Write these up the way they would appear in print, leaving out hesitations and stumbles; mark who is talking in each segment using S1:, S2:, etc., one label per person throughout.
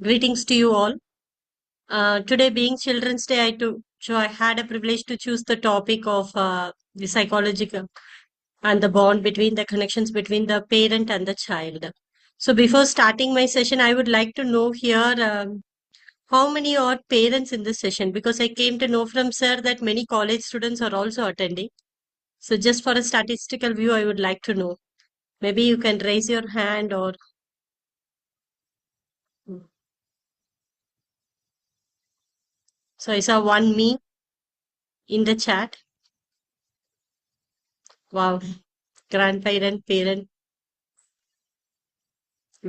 S1: Greetings to you all. Today, being Children's Day, I had a privilege to choose the topic of the psychological and the bond between the connections between the parent and the child. So, before starting my session, I would like to know here how many are parents in this session because I came to know from Sir that many college students are also attending. So, just for a statistical view, I would like to know. Maybe you can raise your hand or. So, I saw one me in the chat. Wow, grandparent, parent.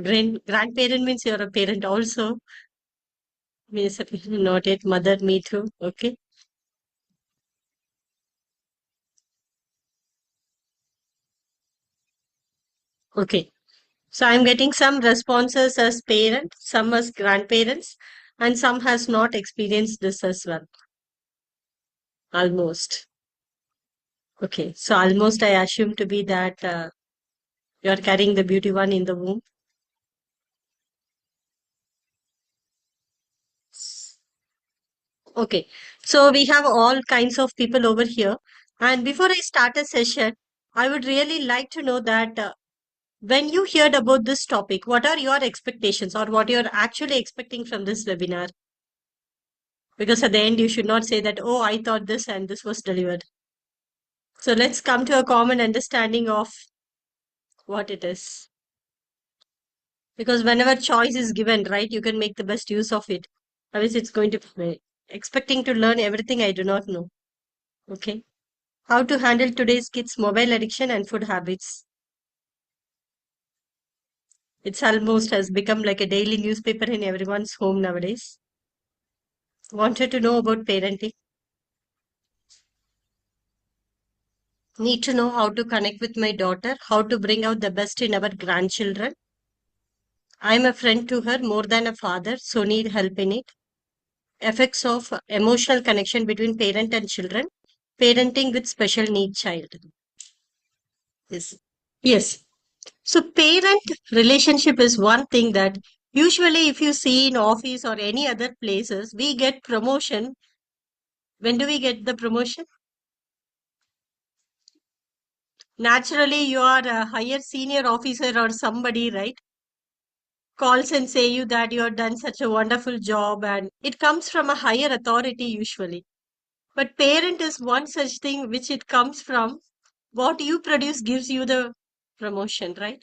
S1: Grandparent means you're a parent also. Means not yet mother, me too. Okay. Okay. So I'm getting some responses as parent, some as grandparents, and some has not experienced this as well. Almost. Okay. So almost I assume to be that you're carrying the beauty one in the womb. Okay. So we have all kinds of people over here. And before I start a session, I would really like to know that when you heard about this topic, what are your expectations or what you're actually expecting from this webinar? Because at the end, you should not say that, oh, I thought this and this was delivered. So let's come to a common understanding of what it is. Because whenever choice is given, right, you can make the best use of it. Otherwise, it's going to be expecting to learn everything I do not know. Okay. How to handle today's kids' mobile addiction and food habits. It's almost has become like a daily newspaper in everyone's home nowadays. Wanted to know about parenting. Need to know how to connect with my daughter, how to bring out the best in our grandchildren. I'm a friend to her more than a father, so need help in it. Effects of emotional connection between parent and children. Parenting with special need child. Yes. Yes. So parent relationship is one thing that usually if you see in office or any other places, we get promotion. When do we get the promotion? Naturally, you are a higher senior officer or somebody, right? Calls and say you that you have done such a wonderful job and it comes from a higher authority usually. But parent is one such thing which it comes from what you produce gives you the promotion, right?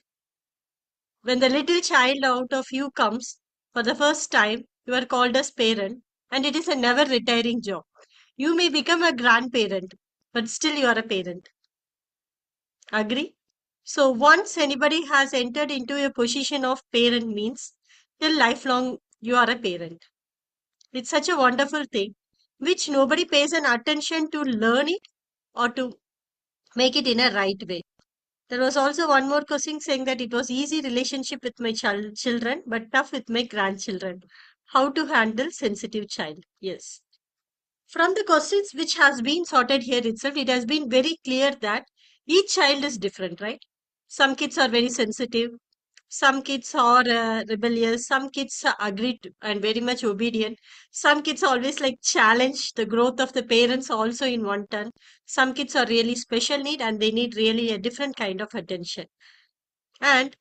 S1: When the little child out of you comes for the first time, you are called as parent and it is a never retiring job. You may become a grandparent, but still you are a parent. Agree? So once anybody has entered into a position of parent means till lifelong you are a parent. It's such a wonderful thing which nobody pays an attention to learn it or to make it in a right way. There was also one more question saying that it was easy relationship with my children but tough with my grandchildren. How to handle sensitive child? Yes. From the questions which has been sorted here itself, it has been very clear that each child is different, right? Some kids are very sensitive. Some kids are rebellious. Some kids are agreed and very much obedient. Some kids always like challenge the growth of the parents also in one turn. Some kids are really special need and they need really a different kind of attention. And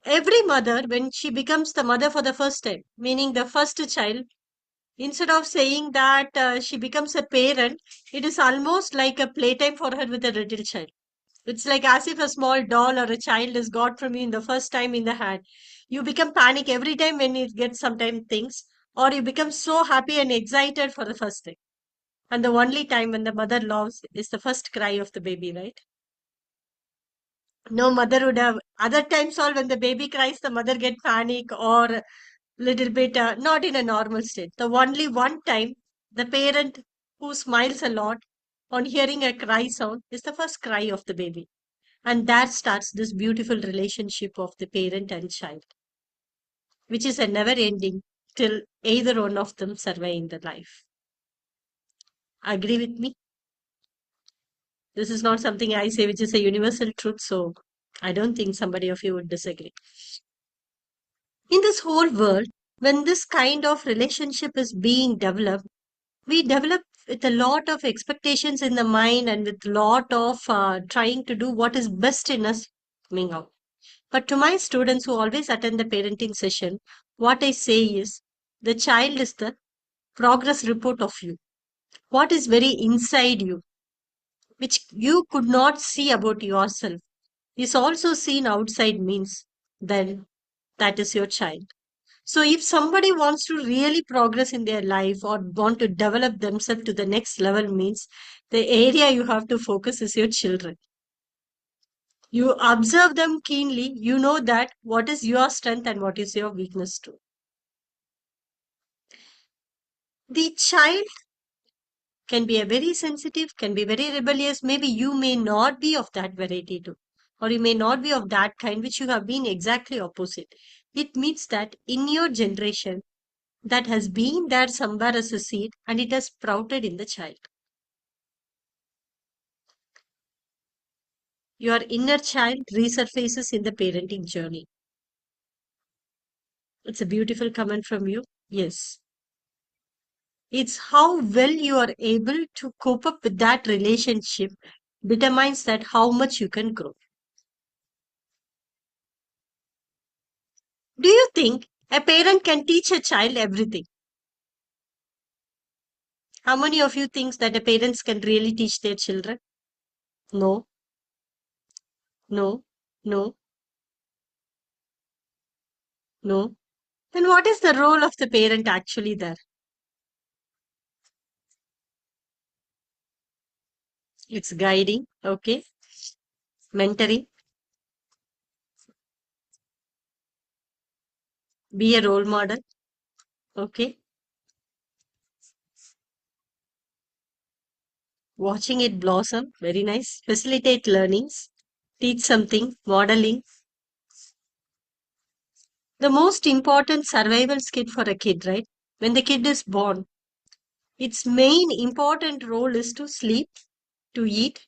S1: every mother, when she becomes the mother for the first time, meaning the first child, instead of saying that she becomes a parent, it is almost like a playtime for her with a little child. It's like as if a small doll or a child is got from you in the first time in the hand. You become panic every time when you get sometimes things, or you become so happy and excited for the first time. And the only time when the mother loves is the first cry of the baby, right? No mother would have other times all when the baby cries, the mother get panic or little bit not in a normal state. The only one time the parent who smiles a lot on hearing a cry sound is the first cry of the baby. And that starts this beautiful relationship of the parent and child, which is a never ending till either one of them survive in the life. Agree with me? This is not something I say, which is a universal truth. So I don't think somebody of you would disagree. In this whole world, When this kind of relationship is being developed, we develop with a lot of expectations in the mind and with lot of trying to do what is best in us coming out. But to my students who always attend the parenting session, what I say is the child is the progress report of you. What is very inside you, which you could not see about yourself, is also seen outside means then that is your child. So if somebody wants to really progress in their life or want to develop themselves to the next level means the area you have to focus is your children. You observe them keenly, you know that what is your strength and what is your weakness too. The child can be a very sensitive, can be very rebellious. Maybe you may not be of that variety too. Or you may not be of that kind which you have been exactly opposite. It means that in your generation, that has been there somewhere as a seed and it has sprouted in the child. Your inner child resurfaces in the parenting journey. It's a beautiful comment from you. Yes. It's how well you are able to cope up with that relationship determines that how much you can grow. Do you think a parent can teach a child everything? How many of you thinks that a parents can really teach their children? No, no, no, no. Then what is the role of the parent actually there? It's guiding, okay, mentoring, be a role model, okay, watching it blossom, very nice, facilitate learnings, teach something, modeling. The most important survival skill for a kid, right? When the kid is born, its main important role is to sleep, to eat,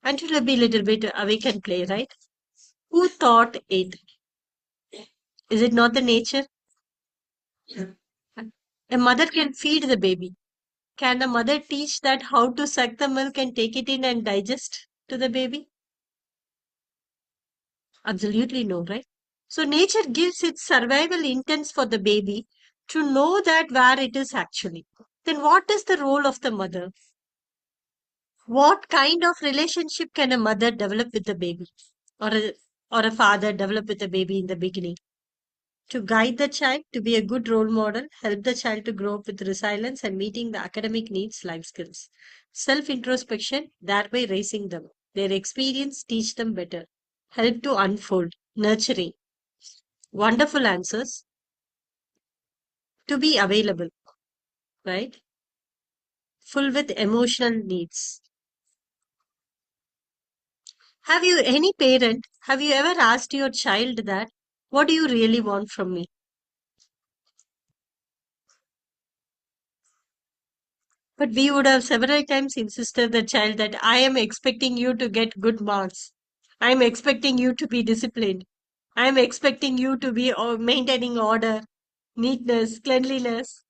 S1: and to be a little bit awake and play, right? Who thought it? Is it not the nature? A mother can feed the baby. Can a mother teach that how to suck the milk and take it in and digest to the baby? Absolutely no, right? So nature gives its survival intents for the baby to know that where it is actually. Then what is the role of the mother? What kind of relationship can a mother develop with the baby? Or a father develop with the baby in the beginning? To guide the child, to be a good role model, help the child to grow up with resilience and meeting the academic needs, life skills. Self introspection, thereby raising them. Their experience teach them better. Help to unfold, nurturing. Wonderful answers to be available, right? Full with emotional needs. Have you ever asked your child that, what do you really want from me? But we would have several times insisted the child that I am expecting you to get good marks. I am expecting you to be disciplined. I am expecting you to be maintaining order, neatness, cleanliness,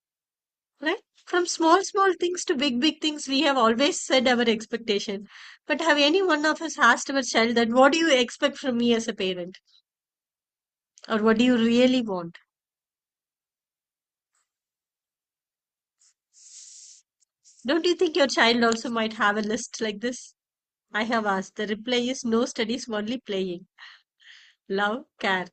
S1: right? From small, small things to big, big things, we have always said our expectation. But have any one of us asked our child that, what do you expect from me as a parent? Or what do you really want? Don't you think your child also might have a list like this? I have asked. The reply is no studies, only playing. Love, care.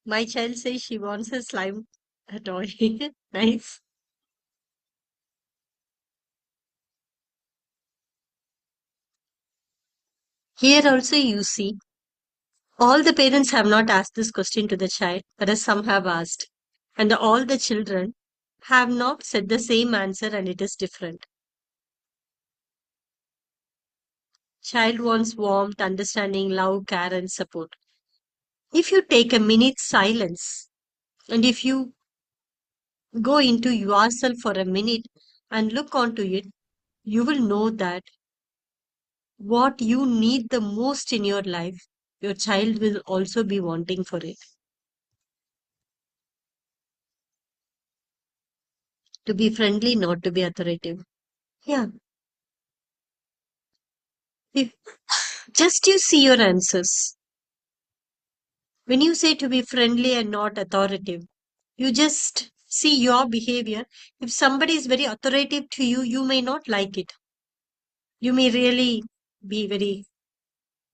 S1: My child says she wants a slime toy. Nice. Here also you see, all the parents have not asked this question to the child, whereas some have asked. And all the children have not said the same answer and it is different. Child wants warmth, understanding, love, care, and support. If you take a minute silence and if you go into yourself for a minute and look onto it, you will know that. what you need the most in your life, your child will also be wanting for it. To be friendly, not to be authoritative. Yeah. If just you see your answers. When you say to be friendly and not authoritative, you just see your behavior. If somebody is very authoritative to you, you may not like it. You may really be very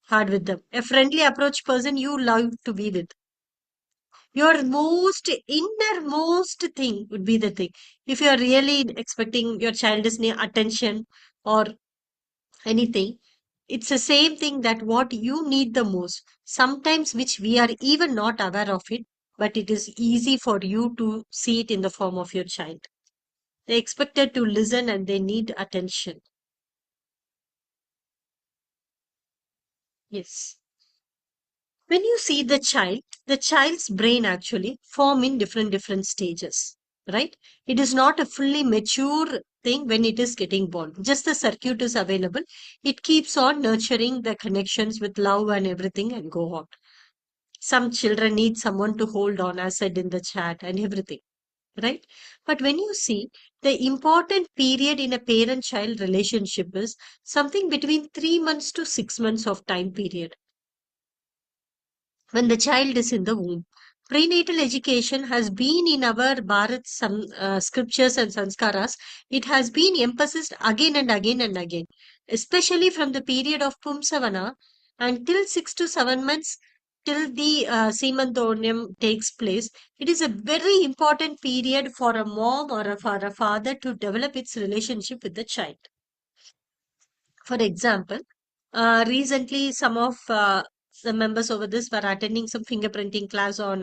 S1: hard with them. A friendly approach person you love to be with. Your most innermost thing would be the thing. If you are really expecting your child is near attention or anything, it's the same thing that what you need the most. Sometimes which we are even not aware of it, but it is easy for you to see it in the form of your child. They expected to listen and they need attention. Yes. When you see the child's brain actually form in different stages, right? It is not a fully mature thing when it is getting born. Just the circuit is available. It keeps on nurturing the connections with love and everything and go on. Some children need someone to hold on, as said in the chat and everything, right? But when you see the important period in a parent-child relationship is something between 3 months to 6 months of time period when the child is in the womb. Prenatal education has been in our Bharat scriptures and sanskaras. It has been emphasized again and again and again, especially from the period of Pumsavana until 6 to 7 months till the Simantonium takes place. It is a very important period for a mom or for a father to develop its relationship with the child. For example, recently some of the members over this were attending some fingerprinting class on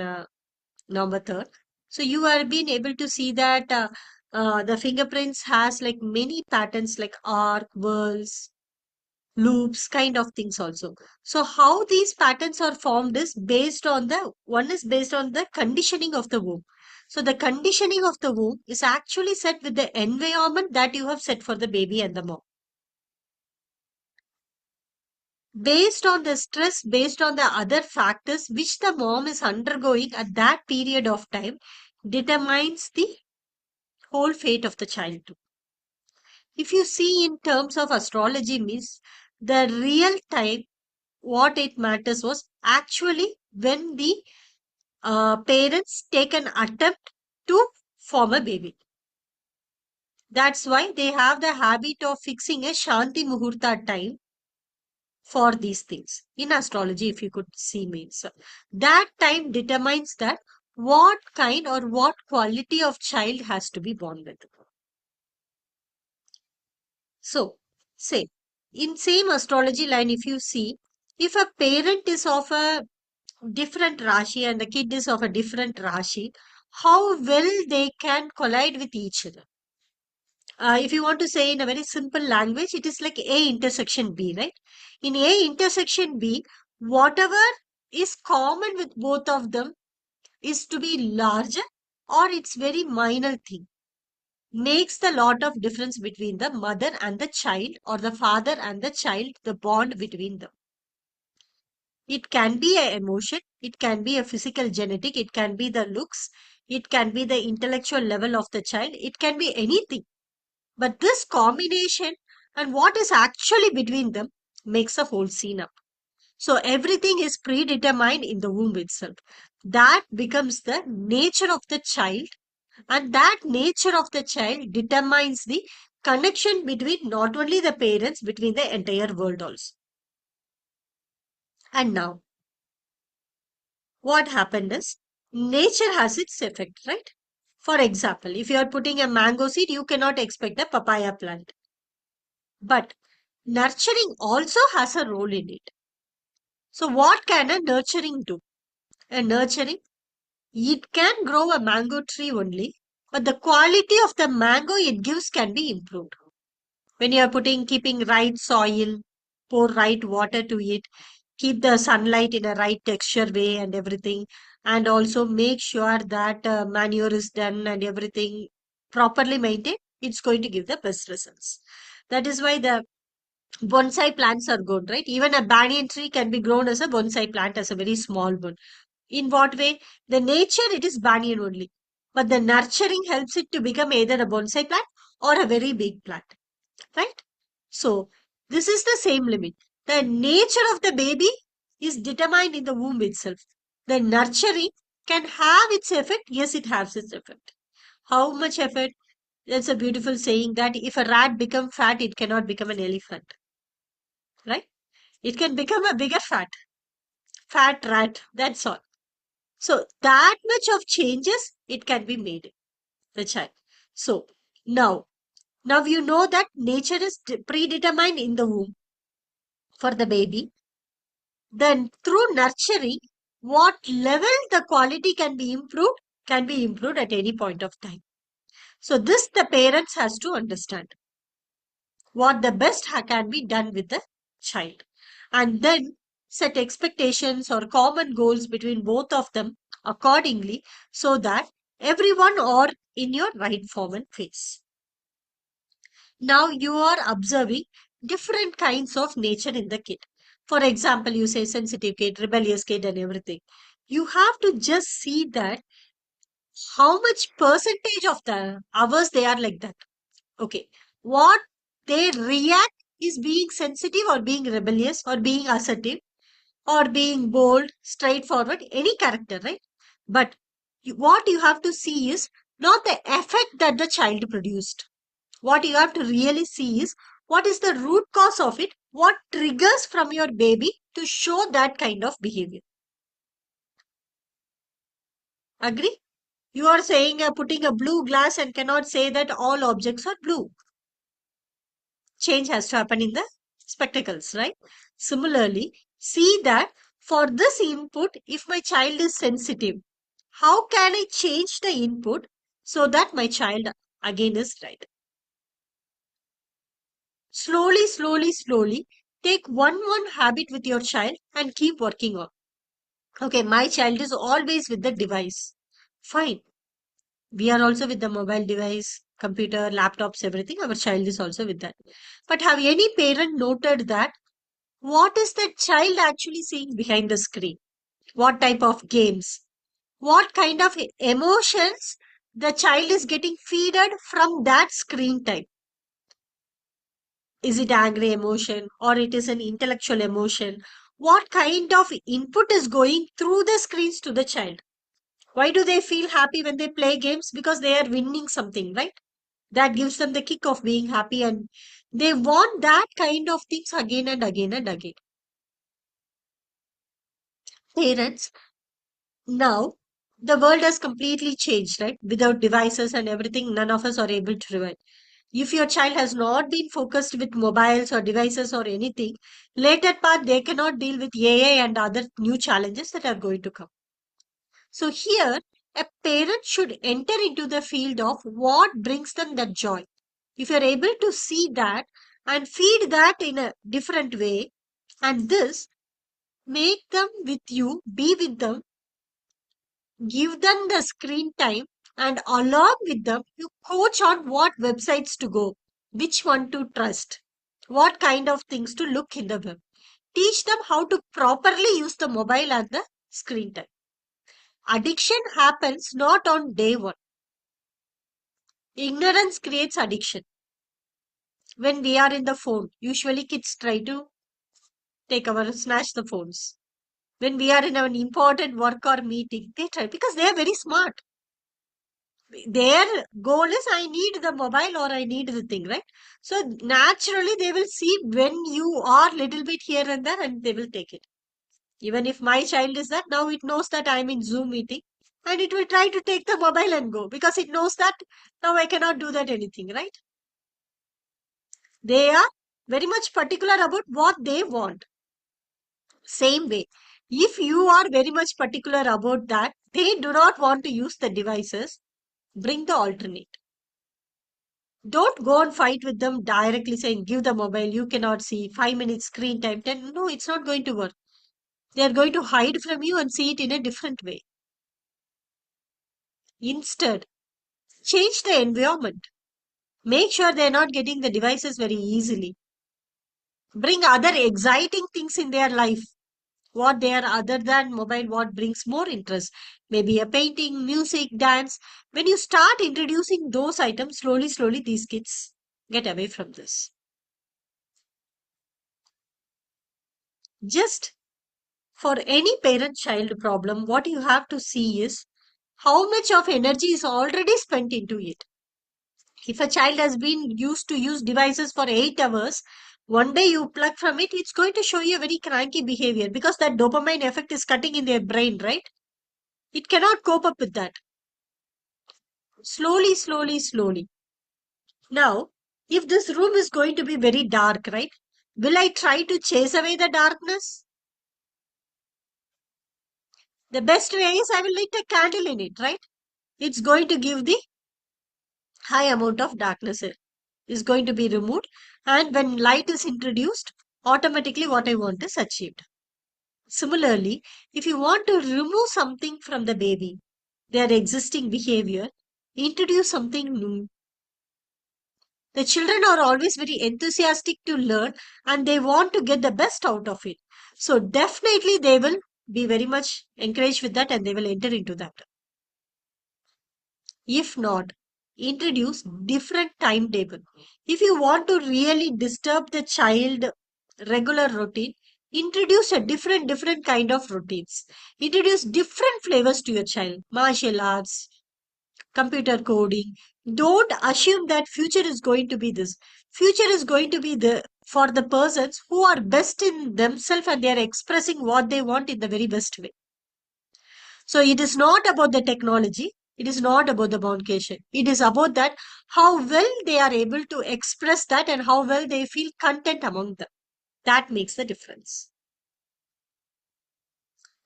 S1: November 3rd. So you are being able to see that the fingerprints has like many patterns like arc, whirls, loops, kind of things also. So how these patterns are formed is based on the one is based on the conditioning of the womb. So the conditioning of the womb is actually set with the environment that you have set for the baby and the mom. Based on the stress, based on the other factors which the mom is undergoing at that period of time, determines the whole fate of the child too. If you see in terms of astrology means the real time, what it matters was actually when the parents take an attempt to form a baby. That's why they have the habit of fixing a Shanti Muhurta time for these things in astrology. If you could see means that time determines that what kind or what quality of child has to be born with. So say in same astrology line, if you see, if a parent is of a different rashi and the kid is of a different rashi, how well they can collide with each other. If you want to say in a very simple language, it is like A intersection B, right? In A intersection B, whatever is common with both of them is to be larger or it's very minor thing. Makes the lot of difference between the mother and the child or the father and the child, the bond between them. It can be a emotion, it can be a physical genetic, it can be the looks, it can be the intellectual level of the child, it can be anything. But this combination and what is actually between them makes a whole scene up. So everything is predetermined in the womb itself. That becomes the nature of the child, and that nature of the child determines the connection between not only the parents, between the entire world also. And now, what happened is nature has its effect, right? For example, if you are putting a mango seed, you cannot expect a papaya plant. But nurturing also has a role in it. So what can a nurturing do? A nurturing, it can grow a mango tree only, but the quality of the mango it gives can be improved. When you are keeping right soil, pour right water to it, keep the sunlight in a right texture way and everything, and also make sure that manure is done and everything properly maintained, it's going to give the best results. That is why the Bonsai plants are good, right? Even a banyan tree can be grown as a bonsai plant, as a very small one. In what way? The nature, it is banyan only. But the nurturing helps it to become either a bonsai plant or a very big plant, right? So, this is the same limit. The nature of the baby is determined in the womb itself. The nurturing can have its effect. Yes, it has its effect. How much effect? That's a beautiful saying that if a rat become fat, it cannot become an elephant, right? It can become a bigger fat rat. That's all. So that much of changes it can be made the child. So now, now you know that nature is predetermined in the womb for the baby. Then through nurturing, what level the quality can be improved at any point of time. So this the parents has to understand what the best can be done with the child, and then set expectations or common goals between both of them accordingly, so that everyone are in your right form and phase. Now you are observing different kinds of nature in the kid. For example, you say sensitive kid, rebellious kid, and everything. You have to just see that how much percentage of the hours they are like that. Okay. What they react is being sensitive or being rebellious or being assertive or being bold, straightforward, any character, right? But what you have to see is not the effect that the child produced. What you have to really see is what is the root cause of it, what triggers from your baby to show that kind of behavior. Agree? You are saying putting a blue glass and cannot say that all objects are blue. Change has to happen in the spectacles, right? Similarly, see that for this input, if my child is sensitive, how can I change the input so that my child again is right? Slowly, slowly, slowly, take one habit with your child and keep working on. Okay, my child is always with the device. Fine. We are also with the mobile device, computer, laptops, everything. Our child is also with that. But have any parent noted that what is the child actually seeing behind the screen? What type of games? What kind of emotions the child is getting feeded from that screen time? Is it angry emotion or it is an intellectual emotion? What kind of input is going through the screens to the child? Why do they feel happy when they play games? Because they are winning something, right? That gives them the kick of being happy, and they want that kind of things again and again and again. Parents, now the world has completely changed, right? Without devices and everything, none of us are able to revive. If your child has not been focused with mobiles or devices or anything, later part they cannot deal with AI and other new challenges that are going to come. So here, a parent should enter into the field of what brings them that joy. If you're able to see that and feed that in a different way, and this make them with you, be with them, give them the screen time, and along with them, you coach on what websites to go, which one to trust, what kind of things to look in the web. Teach them how to properly use the mobile and the screen time. Addiction happens not on day one. Ignorance creates addiction. When we are in the phone, usually kids try to snatch the phones. When we are in an important work or meeting, they try because they are very smart. Their goal is I need the mobile or I need the thing, right? So naturally they will see when you are little bit here and there and they will take it. Even if my child is that, now it knows that I'm in Zoom meeting and it will try to take the mobile and go because it knows that now I cannot do that anything, right? They are very much particular about what they want. Same way, if you are very much particular about that, they do not want to use the devices, bring the alternate. Don't go and fight with them directly saying, give the mobile, you cannot see, 5 minutes screen time, 10. No, it's not going to work. They are going to hide from you and see it in a different way. Instead, change the environment. Make sure they're not getting the devices very easily. bring other exciting things in their life. What they are other than mobile, what brings more interest? Maybe a painting, music, dance. When you start introducing those items, slowly, slowly, these kids get away from this. Just for any parent child problem, what you have to see is how much of energy is already spent into it. If a child has been used to use devices for 8 hours, one day you plug from it, it's going to show you a very cranky behavior because that dopamine effect is cutting in their brain, right? It cannot cope up with that. Slowly, slowly, slowly. Now, if this room is going to be very dark, right? Will I try to chase away the darkness? The best way is I will light a candle in it, right? It's going to give the high amount of darkness is going to be removed. And when light is introduced, automatically what I want is achieved. Similarly, if you want to remove something from the baby, their existing behavior, introduce something new. The children are always very enthusiastic to learn and they want to get the best out of it. So definitely they will be very much encouraged with that and they will enter into that. If not, introduce different timetable. If you want to really disturb the child regular routine, introduce a different kind of routines. Introduce different flavors to your child. Martial arts, computer coding. Don't assume that future is going to be this. Future is going to be the for the persons who are best in themselves and they are expressing what they want in the very best way. So it is not about the technology. It is not about the vocation. It is about that how well they are able to express that and how well they feel content among them. That makes the difference.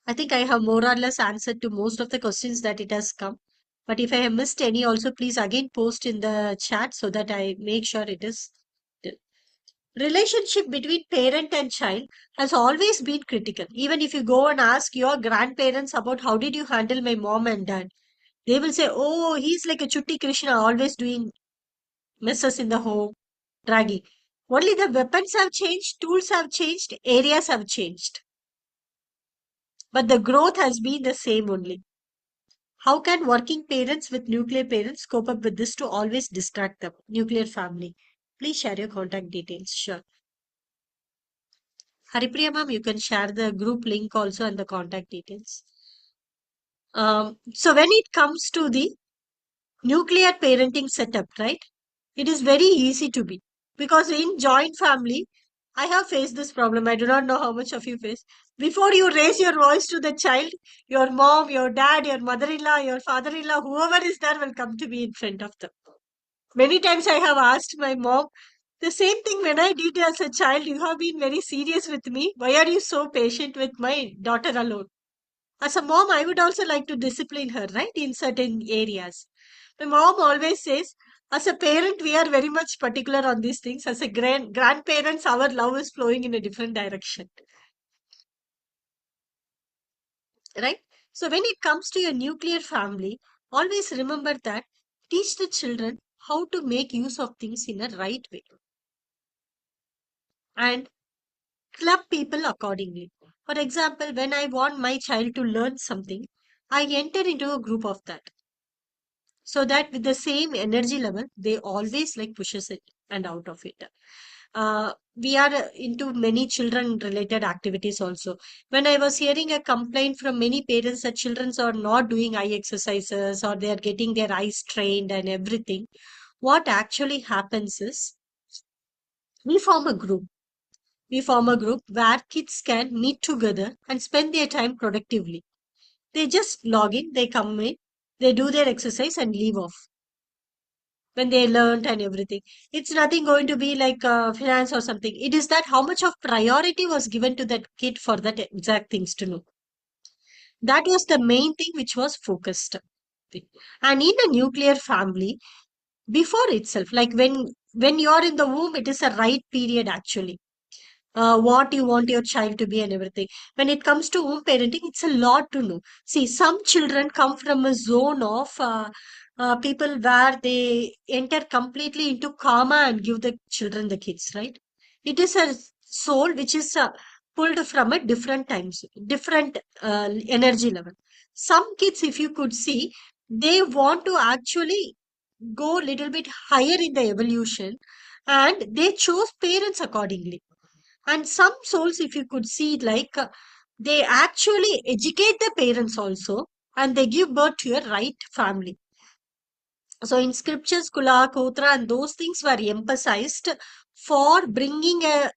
S1: I think I have more or less answered to most of the questions that it has come. But if I have missed any, also please again post in the chat so that I make sure it is. Relationship between parent and child has always been critical. Even if you go and ask your grandparents about how did you handle my mom and dad, they will say, oh, he's like a Chutti Krishna, always doing messes in the home, dragging. Only the weapons have changed, tools have changed, areas have changed. But the growth has been the same only. How can working parents with nuclear parents cope up with this to always distract them? Nuclear family. Please share your contact details. Sure. Haripriya ma'am, you can share the group link also and the contact details. So when it comes to the nuclear parenting setup, right? It is very easy to be because in joint family, I have faced this problem. I do not know how much of you face. Before you raise your voice to the child, your mom, your dad, your mother-in-law, your father-in-law, whoever is there will come to be in front of them. Many times I have asked my mom the same thing when I did as a child. You have been very serious with me. Why are you so patient with my daughter alone? As a mom, I would also like to discipline her, right, in certain areas. My mom always says, as a parent, we are very much particular on these things. As a grandparents, our love is flowing in a different direction, right? So when it comes to your nuclear family, always remember that teach the children how to make use of things in a right way and club people accordingly. For example, when I want my child to learn something, I enter into a group of that so that with the same energy level they always like pushes it and out of it. We are into many children related activities also. When I was hearing a complaint from many parents that children are not doing eye exercises or they are getting their eyes trained and everything, what actually happens is we form a group. We form a group where kids can meet together and spend their time productively. They just log in, they come in, they do their exercise and leave off when they learned and everything. It's nothing going to be like finance or something. It is that how much of priority was given to that kid for that exact things to know. That was the main thing which was focused. And in a nuclear family, before itself, like when you're in the womb, it is a right period actually. What you want your child to be and everything. When it comes to home parenting, it's a lot to know. See, some children come from a zone of people where they enter completely into karma and give the children the kids, right? It is a soul which is pulled from a different times, different energy level. Some kids, if you could see, they want to actually go a little bit higher in the evolution, and they chose parents accordingly. And some souls, if you could see, like they actually educate the parents also, and they give birth to a right family. So in scriptures, Kula, Kotra, and those things were emphasized for bringing a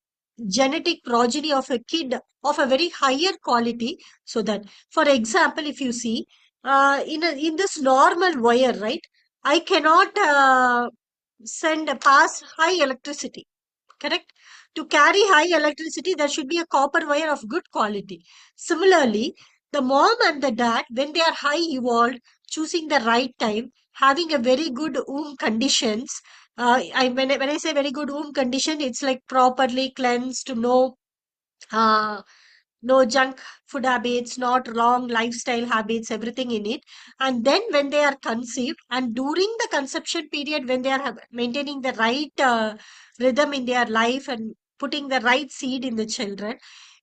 S1: genetic progeny of a kid of a very higher quality. So that, for example, if you see, in this normal wire, right, I cannot send pass high electricity. Correct? To carry high electricity, there should be a copper wire of good quality. Similarly, the mom and the dad, when they are high evolved, choosing the right time, having a very good womb conditions. When I say very good womb condition, it's like properly cleansed, uh, no junk food habits, not wrong lifestyle habits, everything in it. And then when they are conceived, and during the conception period, when they are maintaining the right rhythm in their life and putting the right seed in the children,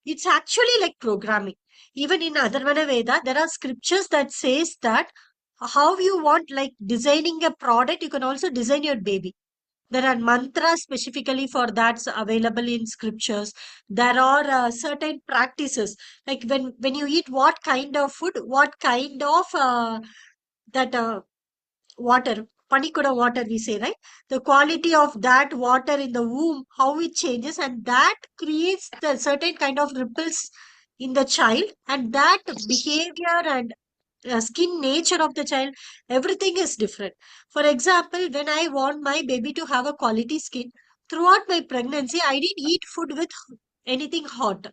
S1: it's actually like programming. Even in Atharvana Veda, there are scriptures that says that how you want, like designing a product, you can also design your baby. There are mantras specifically for that's available in scriptures. There are certain practices, like when you eat what kind of food, what kind of that water, panikuda water we say, right? The quality of that water in the womb, how it changes, and that creates the certain kind of ripples in the child, and that behavior and skin nature of the child, everything is different. For example, when I want my baby to have a quality skin, throughout my pregnancy I didn't eat food with anything hot.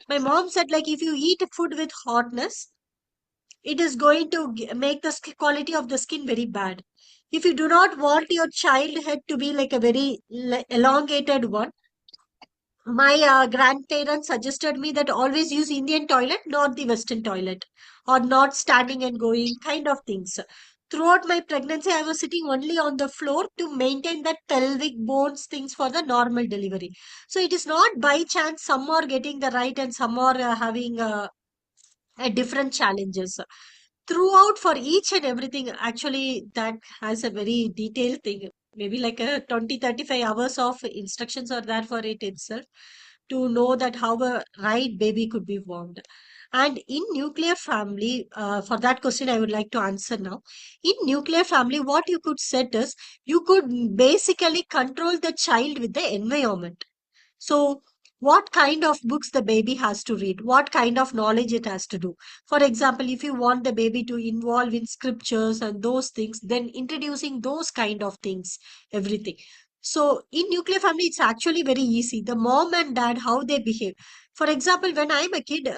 S1: My mom said, like, if you eat food with hotness, it is going to make the quality of the skin very bad. If you do not want your child head to be like a very elongated one, my grandparents suggested me that always use Indian toilet, not the Western toilet, or not standing and going kind of things. Throughout my pregnancy, I was sitting only on the floor to maintain that pelvic bones things for the normal delivery. So it is not by chance some are getting the right and some are having different challenges throughout for each and everything. Actually, that has a very detailed thing, maybe like a 20-35 hours of instructions are there for it itself, to know that how a right baby could be formed. And in nuclear family, for that question I would like to answer now. In nuclear family, what you could set is, you could basically control the child with the environment. So, what kind of books the baby has to read, what kind of knowledge it has to do. For example, if you want the baby to involve in scriptures and those things, then introducing those kind of things, everything. So, in nuclear family, it's actually very easy. The mom and dad, how they behave. For example, when I'm a kid,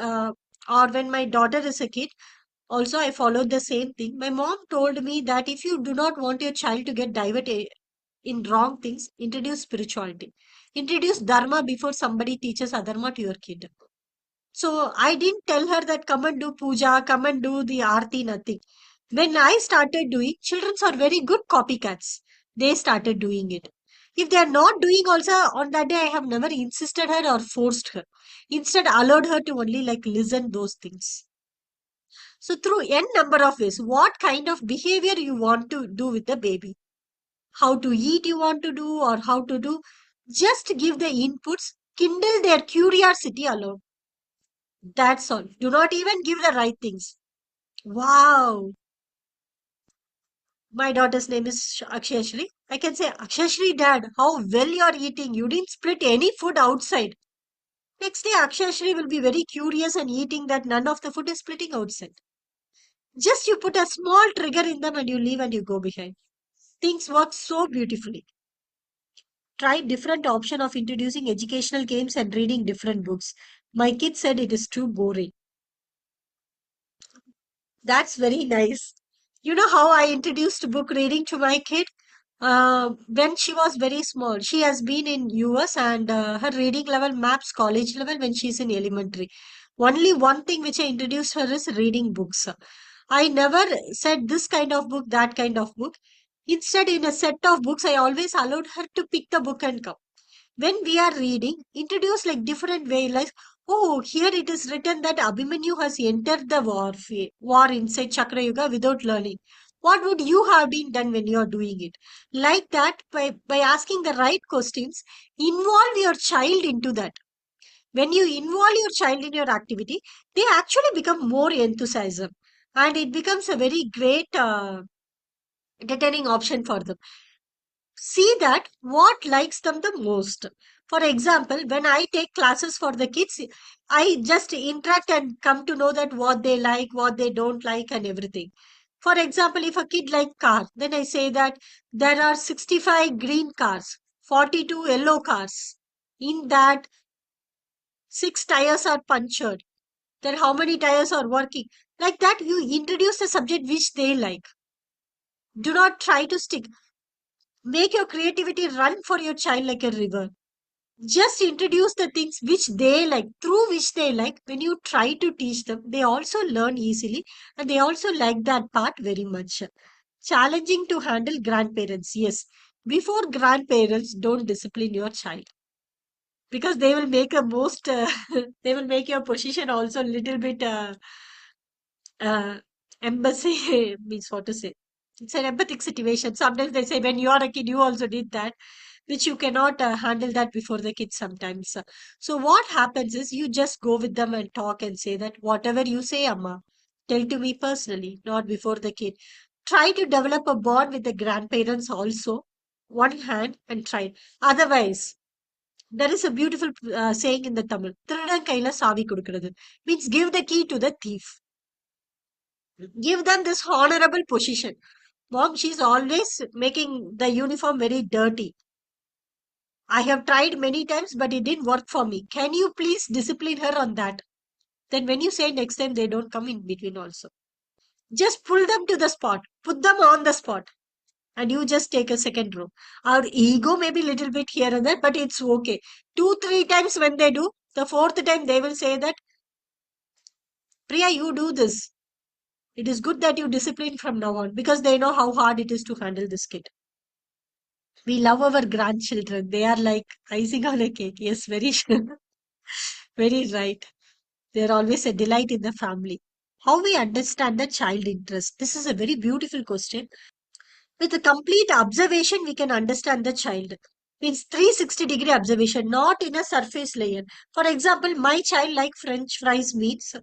S1: or when my daughter is a kid, also I followed the same thing. My mom told me that if you do not want your child to get diverted in wrong things, introduce spirituality. Introduce dharma before somebody teaches adharma to your kid. So I didn't tell her that come and do puja, come and do the aarti, nothing. When I started doing, children are very good copycats. They started doing it. If they are not doing also, on that day I have never insisted her or forced her. Instead, allowed her to only like listen those things. So through n number of ways, what kind of behavior you want to do with the baby, how to eat you want to do, or how to do, just give the inputs, kindle their curiosity alone. That's all. Do not even give the right things. Wow. My daughter's name is Akshayashri. I can say, Akshayashri, dad, how well you are eating. You didn't split any food outside. Next day, Akshayashri will be very curious and eating that none of the food is splitting outside. Just you put a small trigger in them and you leave and you go behind. Things work so beautifully. Try different option of introducing educational games and reading different books. My kid said it is too boring. That's very nice. You know how I introduced book reading to my kid? When she was very small. She has been in US, and her reading level maps college level when she's in elementary. Only one thing which I introduced her is reading books. I never said this kind of book, that kind of book. Instead, in a set of books, I always allowed her to pick the book and come. When we are reading, introduce like different way, like, oh, here it is written that Abhimanyu has entered the war inside Chakrayuga without learning. What would you have been done when you are doing it? Like that, by asking the right questions, involve your child into that. When you involve your child in your activity, they actually become more enthusiasm, and it becomes a very great entertaining option for them. See that what likes them the most. For example, when I take classes for the kids, I just interact and come to know that what they like, what they don't like, and everything. For example, if a kid like car, then I say that there are 65 green cars, 42 yellow cars. In that, 6 tires are punctured. Then how many tires are working? Like that, you introduce the subject which they like. Do not try to stick. Make your creativity run for your child like a river. Just introduce the things which they like, through which they like. When you try to teach them, they also learn easily, and they also like that part very much. Challenging to handle grandparents. Yes, before grandparents, don't discipline your child, because they will make a most they will make your position also a little bit uh, embassy means what to say. It's an empathic situation. Sometimes they say when you are a kid, you also did that, which you cannot handle that before the kids sometimes. So what happens is you just go with them and talk and say that whatever you say, Amma, tell to me personally, not before the kid. Try to develop a bond with the grandparents also. One hand and try. Otherwise, there is a beautiful saying in the Tamil. "திருடன் கையில சாவி கொடுக்கிறது." Means give the key to the thief. Give them this honorable position. Mom, she's always making the uniform very dirty. I have tried many times, but it didn't work for me. Can you please discipline her on that? Then when you say next time, they don't come in between also. Just pull them to the spot. Put them on the spot. And you just take a second row. Our ego may be little bit here and there, but it's okay. 2, 3 times when they do, the fourth time they will say that, Priya, you do this. It is good that you discipline from now on, because they know how hard it is to handle this kid. We love our grandchildren. They are like icing on a cake. Yes, very very right. They're always a delight in the family. How we understand the child interest? This is a very beautiful question. With a complete observation, we can understand the child. Means 360-degree observation, not in a surface layer. For example, my child like French fries meats.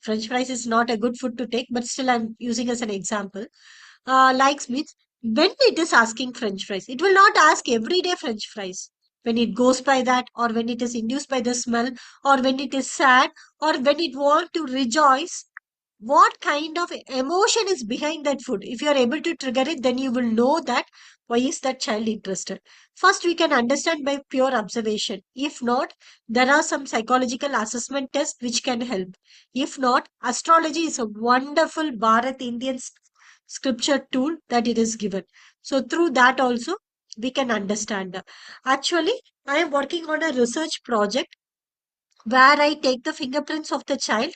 S1: French fries is not a good food to take, but still I'm using as an example. Likes means when it is asking French fries, it will not ask everyday French fries. When it goes by that, or when it is induced by the smell, or when it is sad, or when it want to rejoice, what kind of emotion is behind that food? If you are able to trigger it, then you will know that why is that child interested. First, we can understand by pure observation. If not, there are some psychological assessment tests which can help. If not, astrology is a wonderful Bharat Indian scripture tool that it is given. So through that also we can understand. Actually, I am working on a research project where I take the fingerprints of the child,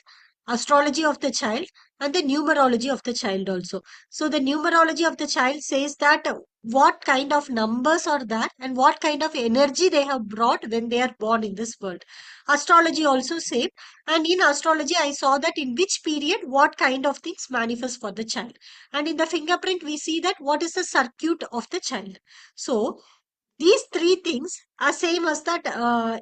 S1: astrology of the child, and the numerology of the child also. So the numerology of the child says that what kind of numbers are that and what kind of energy they have brought when they are born in this world. Astrology also says, and in astrology I saw that in which period what kind of things manifest for the child. And in the fingerprint we see that what is the circuit of the child. So these three things are same as that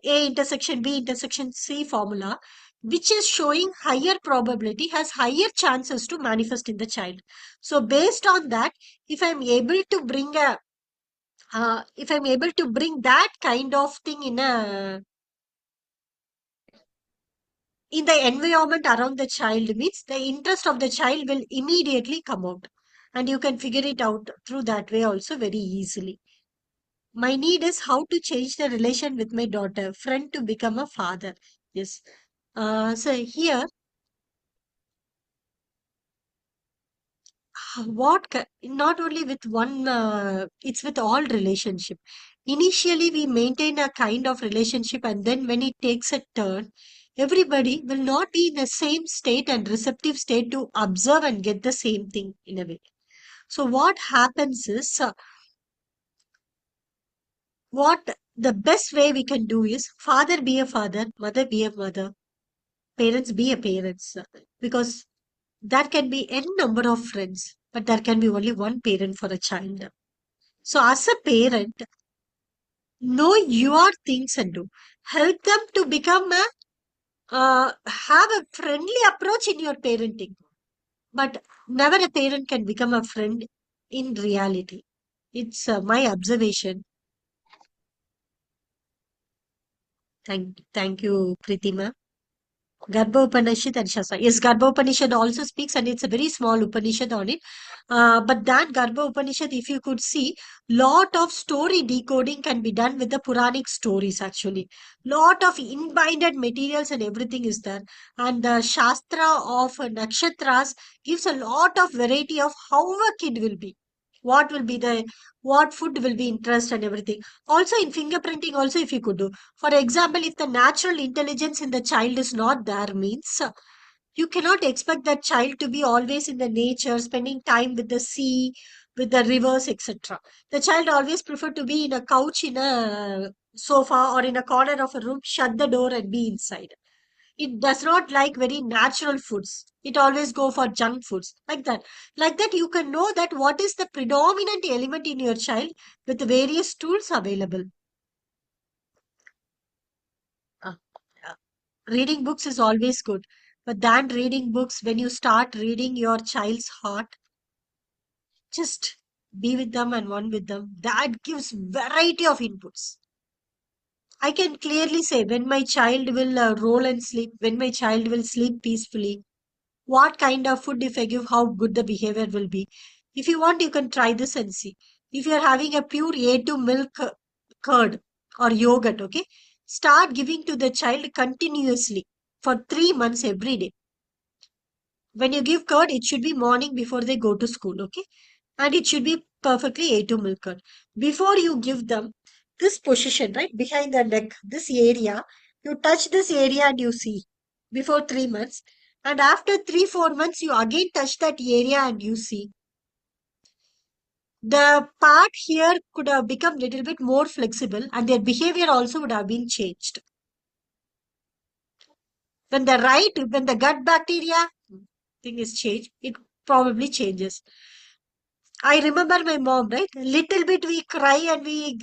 S1: A intersection B intersection C formula, which is showing higher probability, has higher chances to manifest in the child. So based on that, if I'm able to bring a if I'm able to bring that kind of thing in the environment around the child, means the interest of the child will immediately come out, and you can figure it out through that way also very easily. My need is how to change the relation with my daughter, friend to become a father. Yes. So here, not only with one, it's with all relationship. Initially, we maintain a kind of relationship, and then when it takes a turn, everybody will not be in the same state and receptive state to observe and get the same thing in a way. So what happens is, what The best way we can do is father be a father, mother be a mother, parents be a parents. Because there can be any number of friends, but there can be only one parent for a child. So, as a parent, know your things and do. Help them to become a have a friendly approach in your parenting. But never a parent can become a friend in reality. It's my observation. Thank you, Pritima. Garbha Upanishad and Shastra. Yes, Garbha Upanishad also speaks, and it's a very small Upanishad on it. But that Garbha Upanishad, if you could see, lot of story decoding can be done with the Puranic stories actually. Lot of inbinded materials and everything is there. And the Shastra of Nakshatras gives a lot of variety of how a kid will be. What will be the, what food will be interest and everything. Also in fingerprinting, also if you could do. For example, if the natural intelligence in the child is not there, means you cannot expect that child to be always in the nature, spending time with the sea, with the rivers, etc. The child always prefer to be in a couch, in a sofa, or in a corner of a room, shut the door and be inside. It does not like very natural foods. It always go for junk foods, like that. Like that, you can know that what is the predominant element in your child with various tools available. Uh, uh, Reading books is always good, but than reading books, when you start reading your child's heart, just be with them and one with them. That gives variety of inputs. I can clearly say when my child will roll and sleep, when my child will sleep peacefully, what kind of food if I give, how good the behavior will be. If you want, you can try this and see. If you're having a pure A2 milk curd or yogurt, okay, start giving to the child continuously for 3 months every day. When you give curd, it should be morning before they go to school, okay? And it should be perfectly A2 milk curd. Before you give them this position, right, behind the neck, this area, you touch this area and you see before 3 months. And after 3, 4 months, you again touch that area and you see. The part here could have become little bit more flexible and their behavior also would have been changed. When the gut bacteria thing is changed, it probably changes. I remember my mom, right? Little bit we cry and we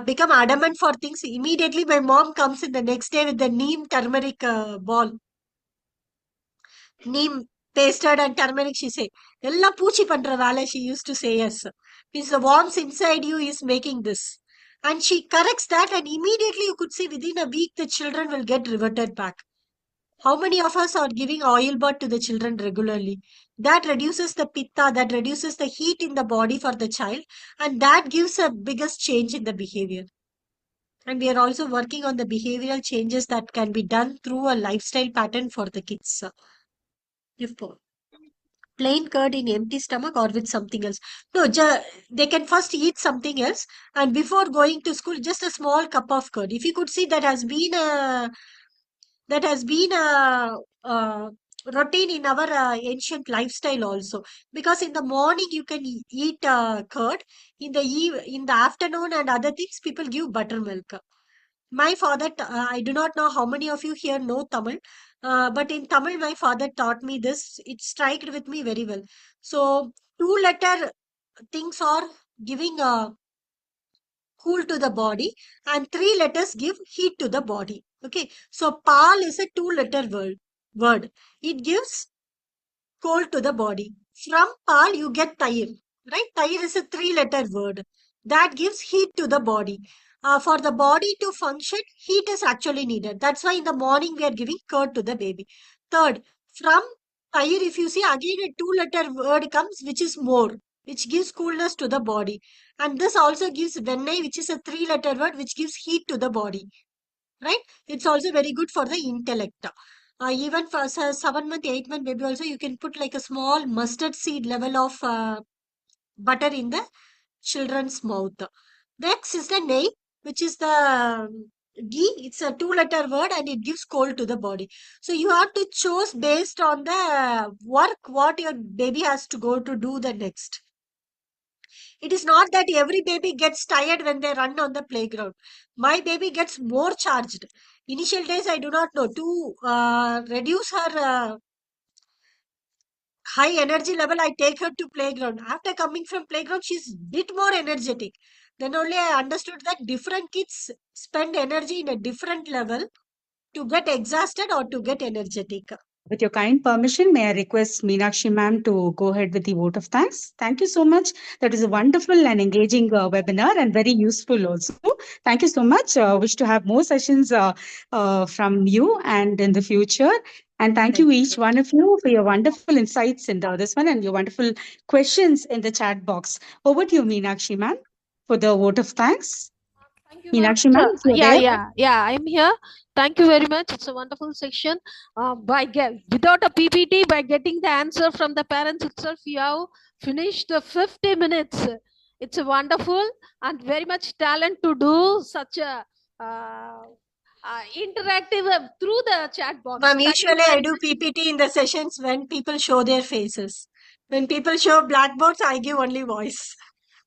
S1: become adamant for things. Immediately, my mom comes in the next day with the neem turmeric ball. Neem pasted and turmeric, she say. Ella poochi pandra vale, she used to say yes. Means the worms inside you is making this. And she corrects that, and immediately you could see within a week the children will get reverted back. How many of us are giving oil bath to the children regularly? That reduces the pitta, that reduces the heat in the body for the child, and that gives a biggest change in the behavior. And we are also working on the behavioral changes that can be done through a lifestyle pattern for the kids. If plain curd in empty stomach or with something else. No, they can first eat something else, and before going to school, just a small cup of curd. If you could see, that has been a routine in our ancient lifestyle also, because in the morning you can eat curd, in the afternoon and other things people give buttermilk. My father, I do not know how many of you here know Tamil, but in Tamil my father taught me this. It struck with me very well. So two letter things are giving cool to the body, and three letters give heat to the body. Okay, so pal is a two-letter word. It gives cold to the body. From pal you get tayir, right? Tayir is a three-letter word that gives heat to the body. For the body to function, heat is actually needed. That's why in the morning we are giving curd to the baby. Third, from tayir, if you see again a two-letter word comes, which is more, which gives coolness to the body. And this also gives vennai, which is a three-letter word, which gives heat to the body, right? It's also very good for the intellect. Even for 7 month, 8 month baby also, you can put like a small mustard seed level of butter in the children's mouth. Next is the name, which is the ghee. It's a two-letter word and it gives cold to the body. So you have to choose based on the work what your baby has to go to do the next. It is not that every baby gets tired when they run on the playground. My baby gets more charged. Initial days, I do not know. To reduce her high energy level, I take her to playground. After coming from playground, she's bit more energetic. Then only I understood that different kids spend energy in a different level to get exhausted or to get energetic.
S2: With your kind permission, may I request Meenakshi ma'am to go ahead with the vote of thanks? Thank you so much. That is a wonderful and engaging webinar and very useful also. Thank you so much. Wish to have more sessions from you and in the future. And thank you each one of you for your wonderful insights in this one and your wonderful questions in the chat box. Over to you, Meenakshi ma'am, for the vote of thanks.
S3: Thank you very
S2: Meenakshi
S3: much.
S2: ma'am, if you're there.
S3: Yeah, I'm here. Thank you very much. It's a wonderful section. Without a PPT, by getting the answer from the parents itself, you have finished the 50 minutes. It's a wonderful and very much talent to do such a interactive through the chat box.
S1: Ma'am,
S3: Thank you
S1: usually
S3: very
S1: I do PPT in the sessions when people show their faces. When people show blackboards, I give only voice.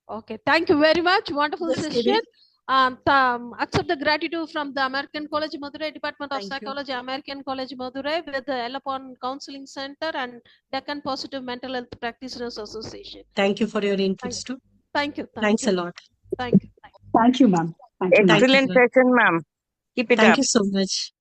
S3: Okay, thank you very much. Wonderful
S1: Just
S3: session.
S1: kidding.
S3: Accept the gratitude from the American College Madurai Department of
S1: Thank you.
S3: Psychology, American College Madurai, with the Elapon Counseling Center and Deccan Positive Mental Health Practitioners Association.
S1: Thank you for your inputs too.
S3: Thank you.
S1: Thanks a lot.
S3: Thank you.
S2: Thank you, ma'am. Thank you, ma'am.
S4: Excellent session, ma'am. Keep it
S1: Thank
S4: up.
S1: you so much.